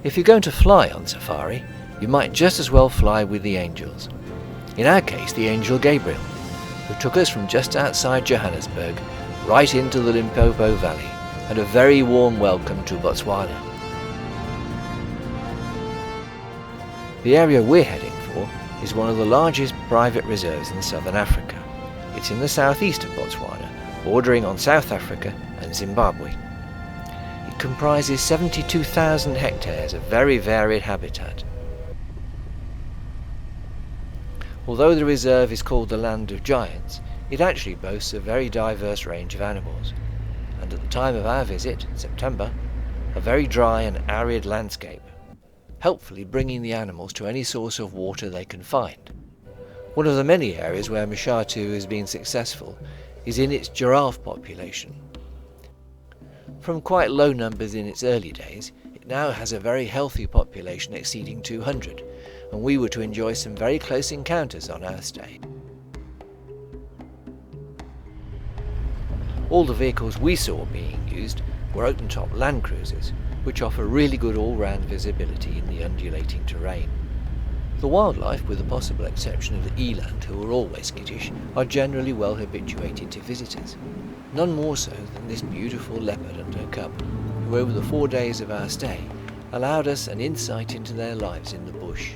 If you're going to fly on safari, you might just as well fly with the angels. In our case, the angel Gabriel, who took us from just outside Johannesburg right into the Limpopo Valley, and a very warm welcome to Botswana. The area we're heading for is one of the largest private reserves in southern Africa. It's in the southeast of Botswana, bordering on South Africa and Zimbabwe. It comprises 72,000 hectares of very varied habitat. Although the reserve is called the Land of Giants, it actually boasts a very diverse range of animals, and at the time of our visit, September, a very dry and arid landscape, helpfully bringing the animals to any source of water they can find. One of the many areas where Mashatu has been successful is in its giraffe population. From quite low numbers in its early days, it now has a very healthy population exceeding 200, and we were to enjoy some very close encounters on our stay. All the vehicles we saw being used were open-top Land Cruisers, which offer really good all-round visibility in the undulating terrain. The wildlife, with the possible exception of the eland, who are always skittish, are generally well habituated to visitors. None more so than this beautiful leopard and her cub, who over the 4 days of our stay allowed us an insight into their lives in the bush.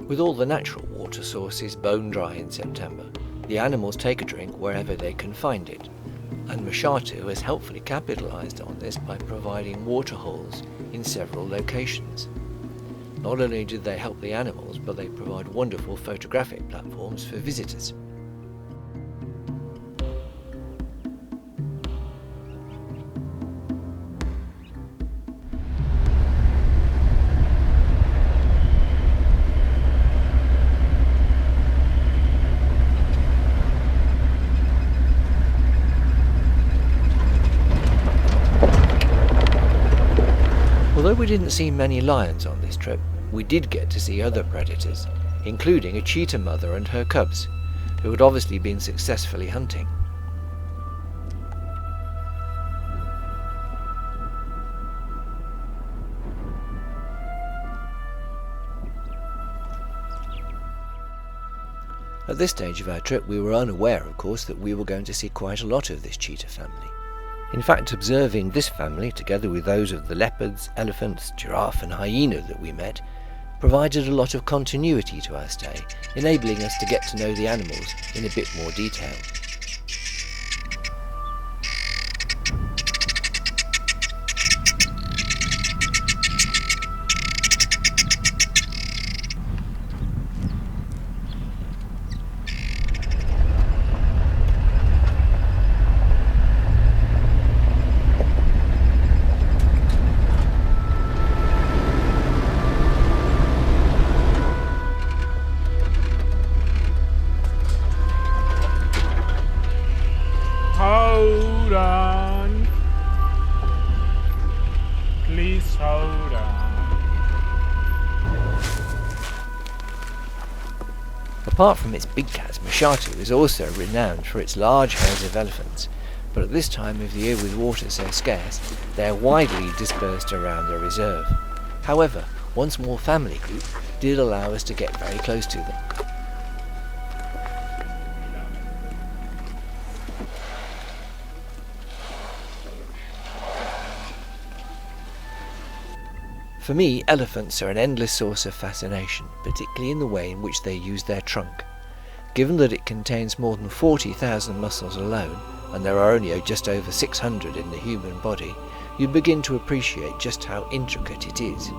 With all the natural water sources bone dry in September, the animals take a drink wherever they can find it, and Mashatu has helpfully capitalised on this by providing water holes in several locations. Not only do they help the animals, but they provide wonderful photographic platforms for visitors. Although we didn't see many lions on this trip, we did get to see other predators, including a cheetah mother and her cubs, who had obviously been successfully hunting. At this stage of our trip, we were unaware, of course, that we were going to see quite a lot of this cheetah family. In fact, observing this family, together with those of the leopards, elephants, giraffe and hyena that we met, provided a lot of continuity to our stay, enabling us to get to know the animals in a bit more detail. Hold on. Please hold on. Apart from its big cats, Mashatu is also renowned for its large herds of elephants, but at this time of the year with water so scarce, they are widely dispersed around the reserve. However, one small family group did allow us to get very close to them. For me, elephants are an endless source of fascination, particularly in the way in which they use their trunk. Given that it contains more than 40,000 muscles alone, and there are only just over 600 in the human body, you begin to appreciate just how intricate it is.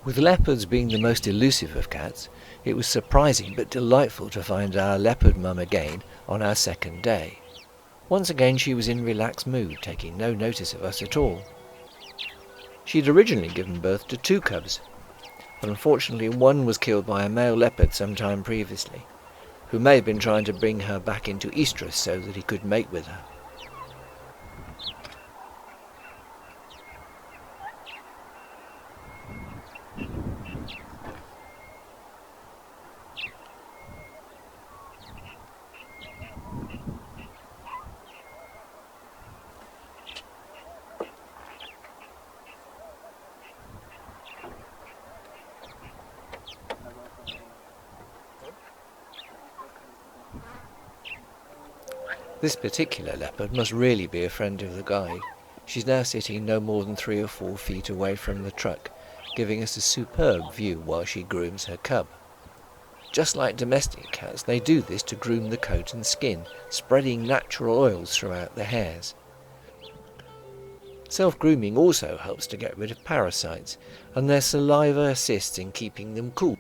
With leopards being the most elusive of cats, it was surprising but delightful to find our leopard mum again on our second day. Once again she was in relaxed mood, taking no notice of us at all. She'd originally given birth to 2 cubs, but unfortunately one was killed by a male leopard some time previously, who may have been trying to bring her back into estrus so that he could mate with her. This particular leopard must really be a friend of the guide. She's now sitting no more than 3 or 4 feet away from the truck, giving us a superb view while she grooms her cub. Just like domestic cats, they do this to groom the coat and skin, spreading natural oils throughout the hairs. Self-grooming also helps to get rid of parasites, and their saliva assists in keeping them cool.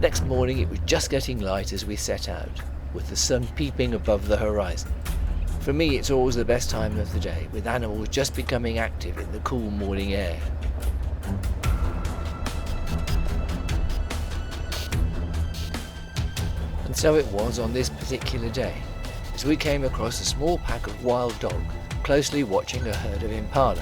Next morning it was just getting light as we set out, with the sun peeping above the horizon. For me it's always the best time of the day, with animals just becoming active in the cool morning air. And so it was on this particular day, as we came across a small pack of wild dog, closely watching a herd of impala.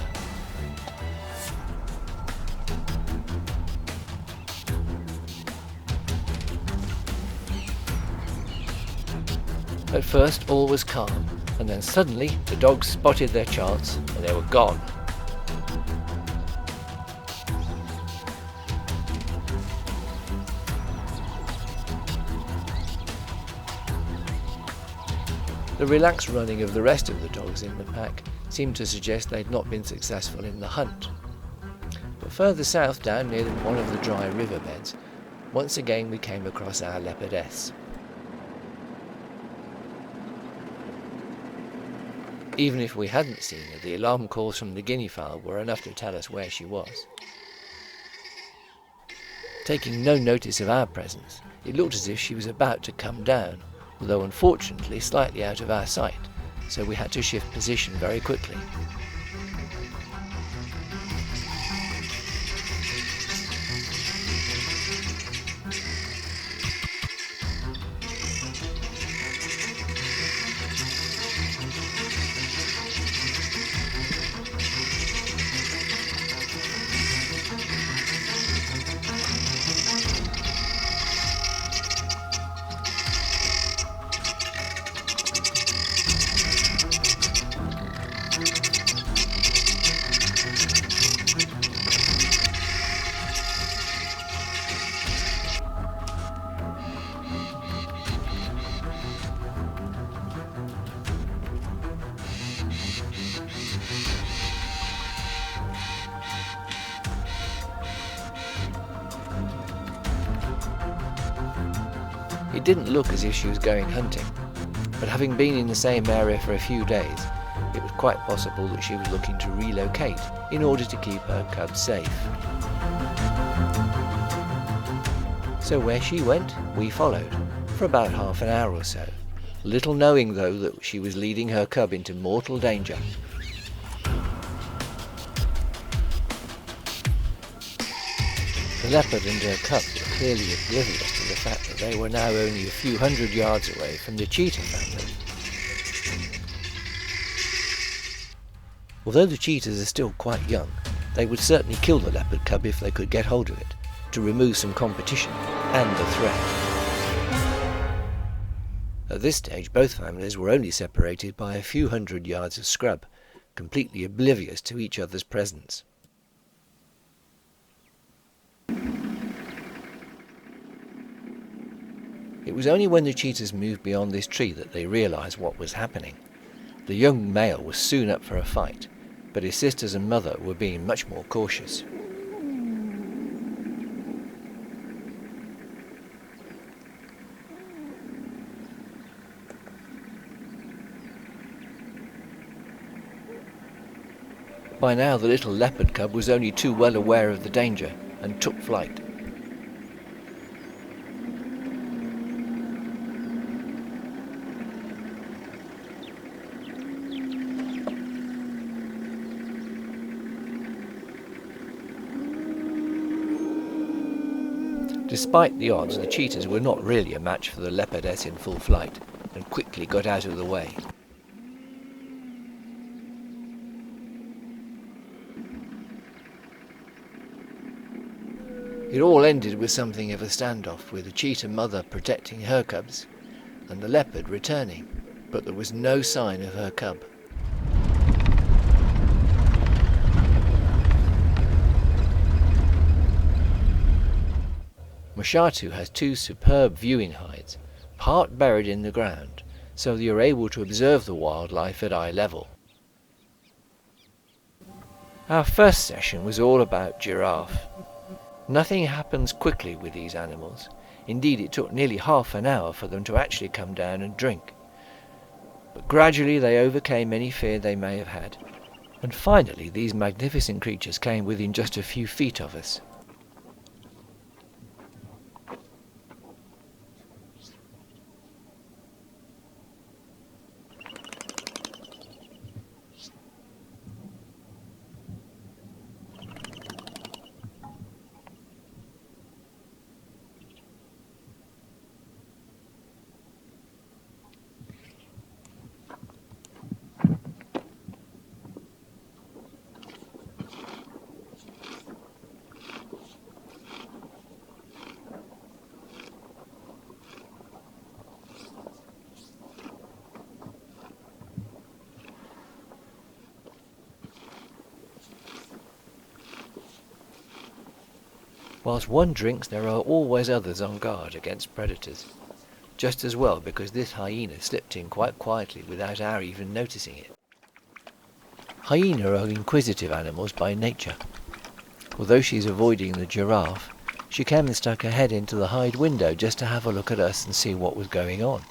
At first all was calm, and then suddenly the dogs spotted their chance and they were gone. The relaxed running of the rest of the dogs in the pack seemed to suggest they'd not been successful in the hunt. But further south, down near one of the dry riverbeds, once again we came across our leopardess. Even if we hadn't seen her, the alarm calls from the guinea fowl were enough to tell us where she was. Taking no notice of our presence, it looked as if she was about to come down, although unfortunately slightly out of our sight, so we had to shift position very quickly. It didn't look as if she was going hunting, but having been in the same area for a few days, it was quite possible that she was looking to relocate in order to keep her cubs safe. So where she went, we followed, for about half an hour or so, little knowing though that she was leading her cub into mortal danger. The leopard and her cub were clearly oblivious to the fact that they were now only a few hundred yards away from the cheetah family. Although the cheetahs are still quite young, they would certainly kill the leopard cub if they could get hold of it, to remove some competition and the threat. At this stage both families were only separated by a few hundred yards of scrub, completely oblivious to each other's presence. It was only when the cheetahs moved beyond this tree that they realised what was happening. The young male was soon up for a fight, but his sisters and mother were being much more cautious. By now the little leopard cub was only too well aware of the danger and took flight. Despite the odds, the cheetahs were not really a match for the leopardess in full flight, and quickly got out of the way. It all ended with something of a standoff, with the cheetah mother protecting her cubs, and the leopard returning, but there was no sign of her cub. Mashatu has two superb viewing hides, part buried in the ground, so that you're able to observe the wildlife at eye level. Our first session was all about giraffe. Nothing happens quickly with these animals. Indeed, it took nearly half an hour for them to actually come down and drink. But gradually they overcame any fear they may have had, and finally these magnificent creatures came within just a few feet of us. Whilst one drinks, there are always others on guard against predators. Just as well, because this hyena slipped in quite quietly without our even noticing it. Hyena are inquisitive animals by nature. Although she's avoiding the giraffe, she came and stuck her head into the hide window just to have a look at us and see what was going on.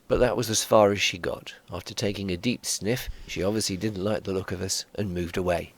But that was as far as she got. After taking a deep sniff, she obviously didn't like the look of us and moved away.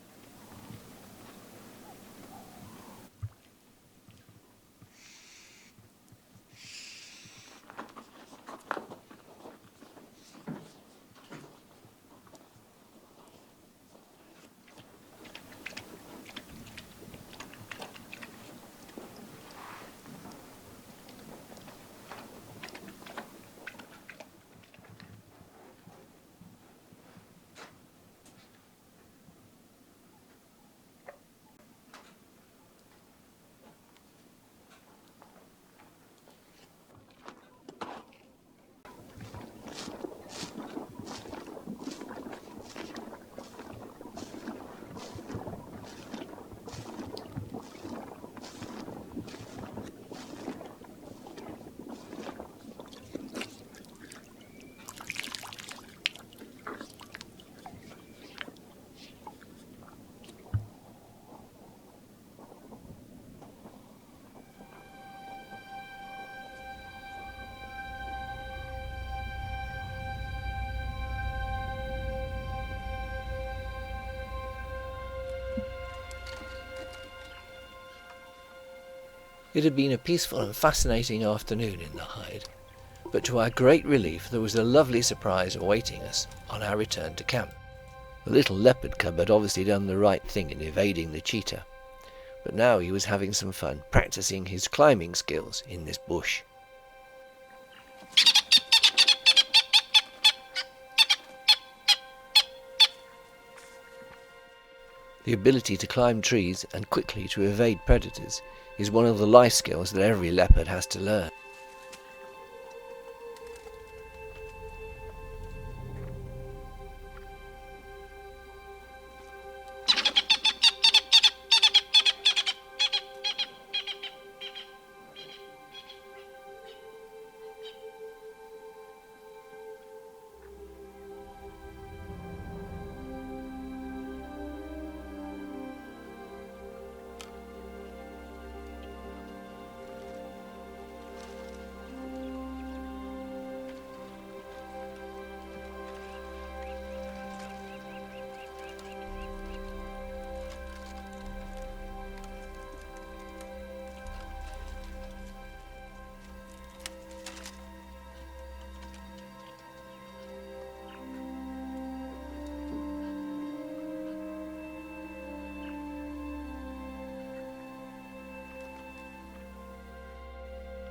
It had been a peaceful and fascinating afternoon in the hide, but to our great relief there was a lovely surprise awaiting us on our return to camp. The little leopard cub had obviously done the right thing in evading the cheetah, but now he was having some fun practicing his climbing skills in this bush. The ability to climb trees and quickly to evade predators is one of the life skills that every leopard has to learn.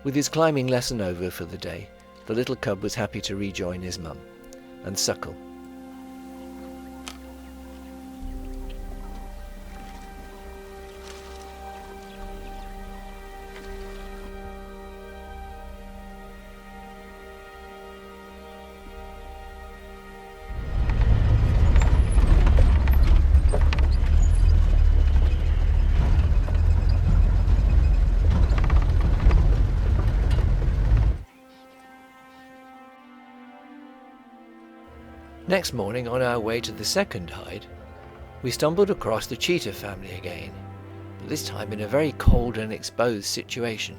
With his climbing lesson over for the day, the little cub was happy to rejoin his mum and suckle. Next morning, on our way to the second hide, we stumbled across the cheetah family again, but this time in a very cold and exposed situation.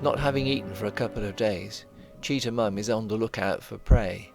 Not having eaten for a couple of days, cheetah mum is on the lookout for prey.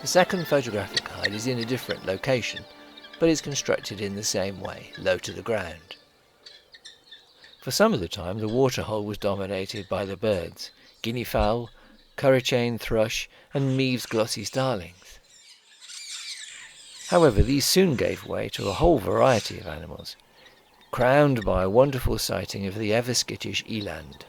The second photographic hide is in a different location, but is constructed in the same way, low to the ground. For some of the time the waterhole was dominated by the birds, guinea fowl, currachane thrush and Meaves glossy starlings. However, these soon gave way to a whole variety of animals, crowned by a wonderful sighting of the ever-skittish eland.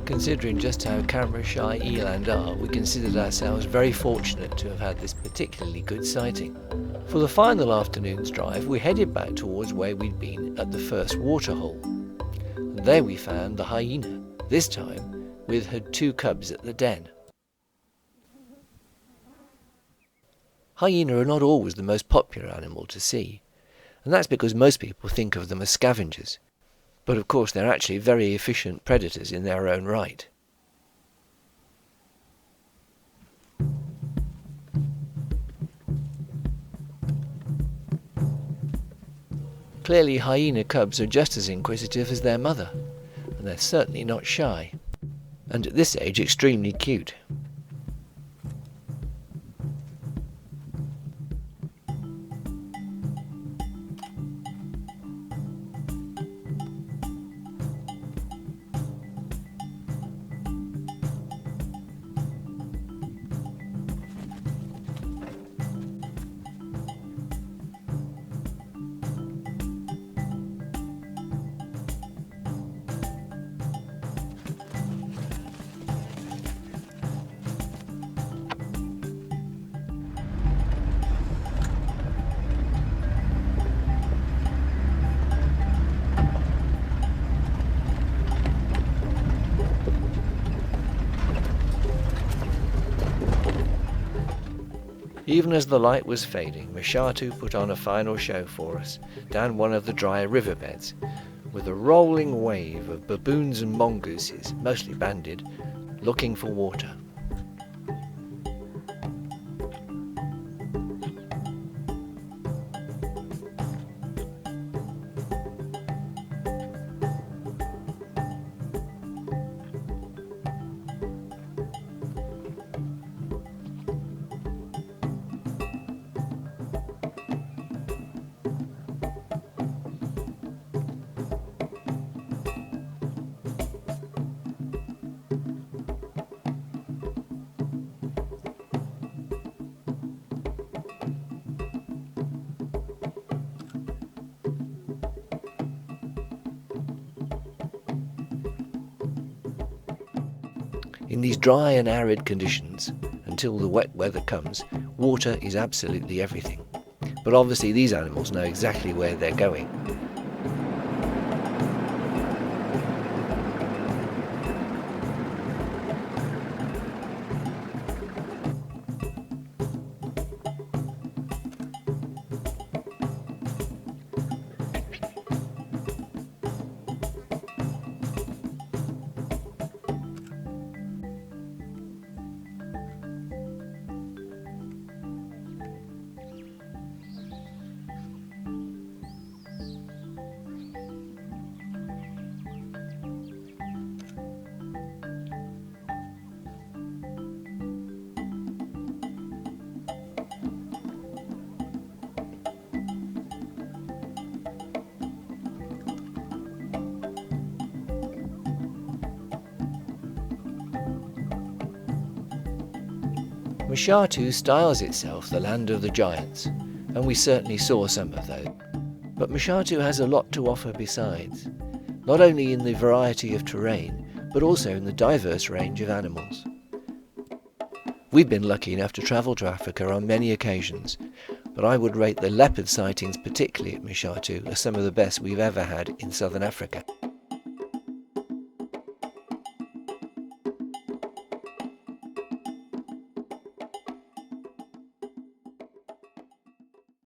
Considering just how camera-shy eland are, we considered ourselves very fortunate to have had this particularly good sighting. For the final afternoon's drive, we headed back towards where we'd been at the first waterhole. And there we found the hyena, this time with her 2 cubs at the den. Hyena are not always the most popular animal to see, and that's because most people think of them as scavengers. But of course they're actually very efficient predators in their own right. Clearly hyena cubs are just as inquisitive as their mother, and they're certainly not shy, and at this age extremely cute. Even as the light was fading, Mashatu put on a final show for us down one of the drier riverbeds, with a rolling wave of baboons and mongooses, mostly banded, looking for water. In these dry and arid conditions, until the wet weather comes, water is absolutely everything. But obviously these animals know exactly where they're going. Mashatu styles itself the land of the giants, and we certainly saw some of those. But Mashatu has a lot to offer besides, not only in the variety of terrain, but also in the diverse range of animals. We've been lucky enough to travel to Africa on many occasions, but I would rate the leopard sightings, particularly at Mashatu, as some of the best we've ever had in southern Africa.